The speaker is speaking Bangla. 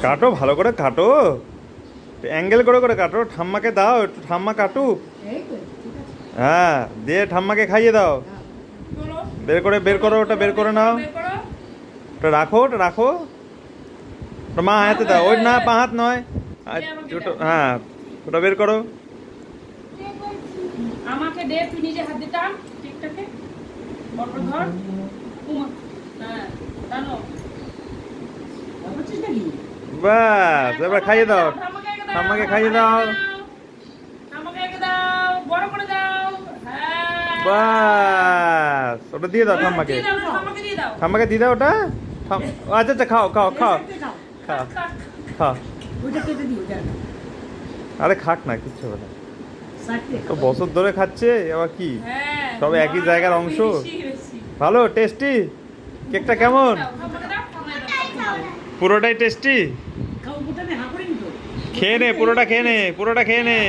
কাটো ভালো করে কাটো, অ্যাঙ্গেল করে করে কাটো। ঠাম্মাকে দাও, একটু ঠাম্মা কাটুক। হ্যাঁ, দিয়ে ঠাম্মাকে খাইয়ে দাও। বের করো ওটা, বের করে নাও। ওটা রাখো, ওটা রাখো। ওটা মা হাতে দাও। ওই না, পা হাত নয়। হ্যাঁ, ওটা বের করো। আমাকে দে, তুই নিজে হাত দিতা ঠিকঠাক বড় ধর। হ্যাঁ, জানো বাস, এবার খাইয়ে দাও। ঠাম্মাকে খাইয়ে দাও। বাস, ওটা দিয়ে দাও ঠাম্মাকে। ঠাম্মাকে দিয়ে দাও ওটা। আচ্ছা আচ্ছা, খাও খাও খাও খাও খাও। আরে খাক না, কিচ্ছু হবে না। তো বছর ধরে খাচ্ছে, আবার কি সব একই জায়গার অংশ। ভালো, টেস্টি। কেকটা কেমন? পুরোটাই টেস্টি। খেয়ে নে, পুরোটা খেয়ে নে, পুরোটা খেয়ে নে।